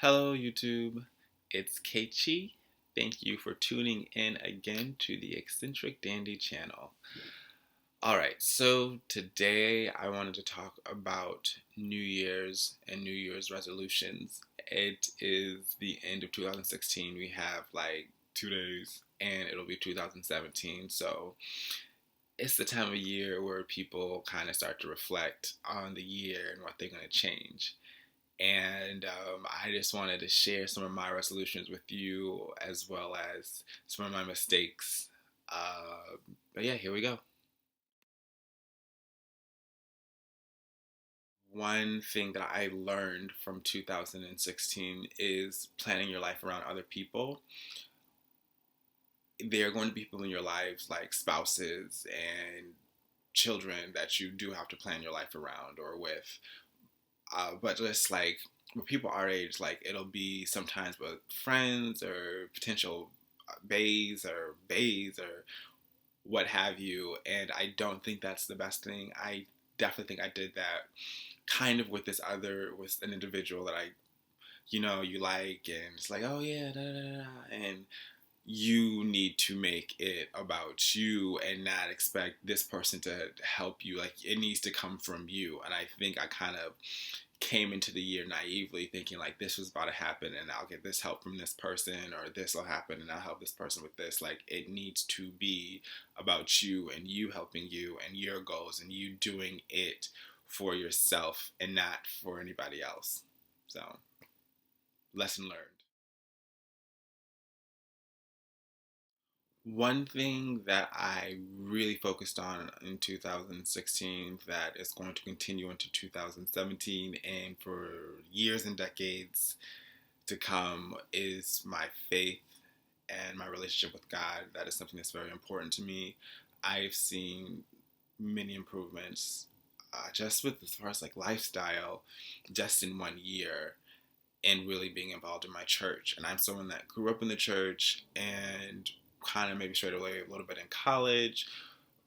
Hello, YouTube. It's Keiichi. Thank you for tuning in again to the Eccentric Dandy channel. Alright, so today I wanted to talk about New Year's and New Year's resolutions. It is the end of 2016. We have like 2 days and it'll be 2017. So it's the time of year where people kind of start to reflect on the year and what they're going to change. And I just wanted to share some of my resolutions with you as well as some of my mistakes. But yeah, here we go. One thing that I learned from 2016 is planning your life around other people. There are going to be people in your lives like spouses and children that you do have to plan your life around or with. But just like with people our age, like it'll be sometimes with friends or potential bays or what have you. And I don't think that's the best thing. I definitely think I did that kind of with an individual that you like, and it's like, oh yeah, da, da, da, da. And you need to make it about you and not expect this person to help you. Like it needs to come from you. And I think I kind of came into the year naively thinking like this was about to happen and I'll get this help from this person, or this will happen and I'll help this person with this. Like it needs to be about you and you helping you and your goals and you doing it for yourself and not for anybody else. So, lesson learned. One thing that I really focused on in 2016 that is going to continue into 2017 and for years and decades to come is my faith and my relationship with God. That is something that's very important to me. I've seen many improvements just with as far as like lifestyle, just in 1 year, and really being involved in my church. And I'm someone that grew up in the church and kind of maybe strayed away a little bit in college.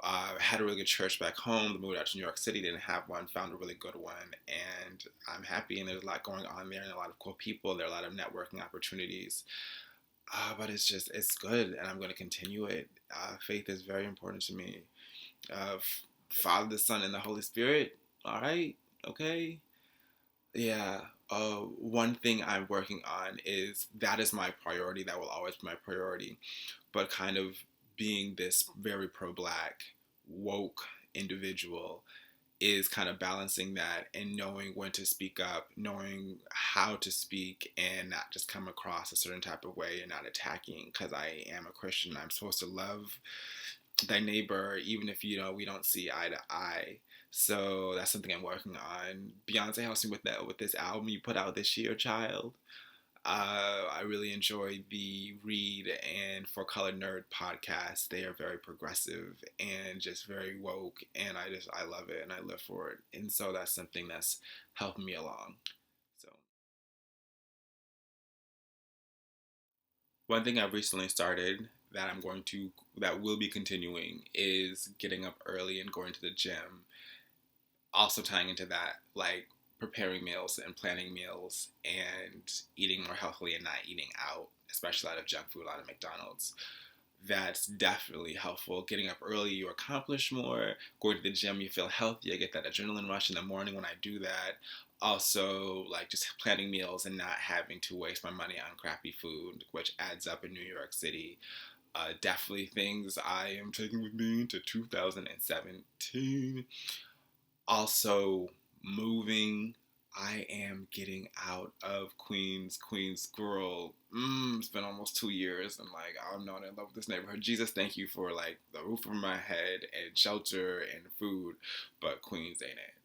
Had a really good church back home. Moved out to New York City, didn't have one, found a really good one, and I'm happy. And there's a lot going on there, and a lot of cool people. There are a lot of networking opportunities. But it's good, and I'm going to continue it. Faith is very important to me. Father, the Son, and the Holy Spirit. All right, okay, yeah. One thing I'm working on is that is my priority. That will always be my priority. But kind of being this very pro-black, woke individual is kind of balancing that and knowing when to speak up, knowing how to speak, and not just come across a certain type of way and not attacking. Because I am a Christian, I'm supposed to love thy neighbor, even if we don't see eye to eye. So that's something I'm working on. Beyonce helps me with that with this album you put out this year, child. I really enjoy the Read and For Color Nerd podcast. They are very progressive and just very woke, and I love it and I live for it. And so that's something that's helping me along. So one thing I've recently started that will be continuing is getting up early and going to the gym. Also tying into that, like preparing meals and planning meals and eating more healthily and not eating out, especially out of junk food, out of McDonald's. That's definitely helpful. Getting up early, you accomplish more. Going to the gym, you feel healthy. I get that adrenaline rush in the morning when I do that. Also, like just planning meals and not having to waste my money on crappy food, which adds up in New York City. Definitely things I am taking with me into 2017. Also, moving. I am getting out of Queens. Queens, girl. It's been almost 2 years, and like I'm not in love with this neighborhood. Jesus, thank you for like the roof over my head and shelter and food, but Queens ain't it.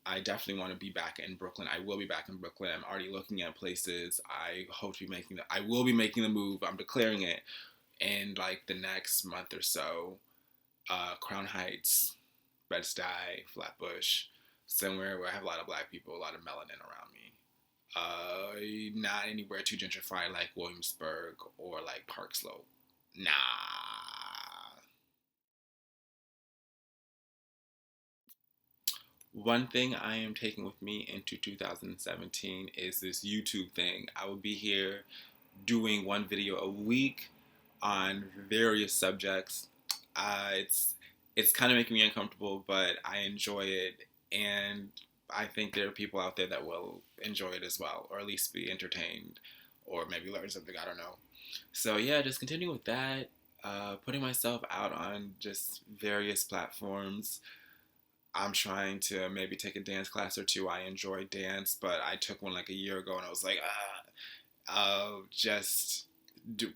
I definitely want to be back in Brooklyn. I will be back in Brooklyn. I'm already looking at places. I hope to be I will be making the move. I'm declaring it in like the next month or so. Crown Heights, Bed-Stuy, Flatbush, somewhere where I have a lot of black people, a lot of melanin around me. Not anywhere too gentrified like Williamsburg or like Park Slope. Nah. One thing I am taking with me into 2017 is this YouTube thing. I will be here doing one video a week on various subjects. It's kind of making me uncomfortable, but I enjoy it, and I think there are people out there that will enjoy it as well, or at least be entertained, or maybe learn something. I don't know. So yeah, just continue with that. Putting myself out on just various platforms. I'm trying to maybe take a dance class or two. I enjoy dance, but I took one like a year ago, and I was like, just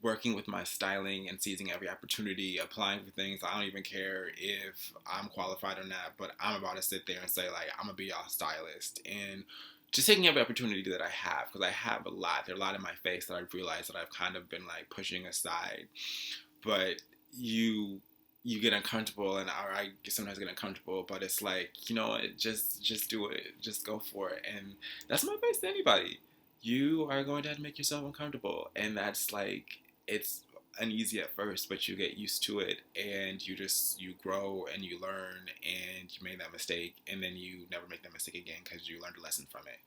working with my styling and seizing every opportunity, applying for things. I don't even care if I'm qualified or not, but I'm about to sit there and say, like, I'm gonna be y'all stylist, and just taking every opportunity that I have, because I have a lot. There are a lot in my face that I've realized that I've kind of been like pushing aside, but you you get uncomfortable, and or I sometimes get uncomfortable, but it's like, you know what, just do it, just go for it. And that's my advice to anybody. You are going to have to make yourself uncomfortable, and that's like, it's uneasy at first, but you get used to it, and you grow and you learn, and you made that mistake, and then you never make that mistake again because you learned a lesson from it.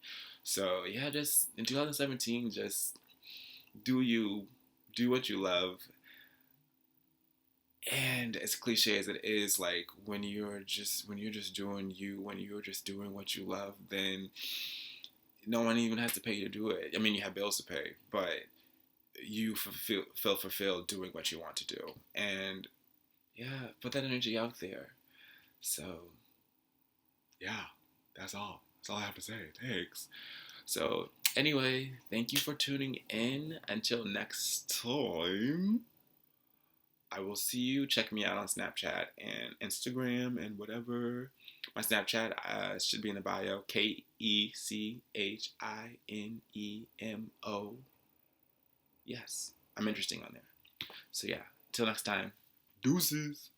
So yeah, just in 2017, just do you, do what you love. And as cliche as it is, like, when you're just doing you, when you're just doing what you love, then no one even has to pay you to do it. I mean, you have bills to pay, but you feel fulfilled doing what you want to do. And yeah, put that energy out there. So yeah, that's all I have to say. Thanks. So anyway, thank you for tuning in. Until next time, I will see you. Check me out on Snapchat and Instagram and whatever. My Snapchat should be in the bio. KECHINEMO. Yes, I'm interesting on there. So yeah, till next time. Deuces.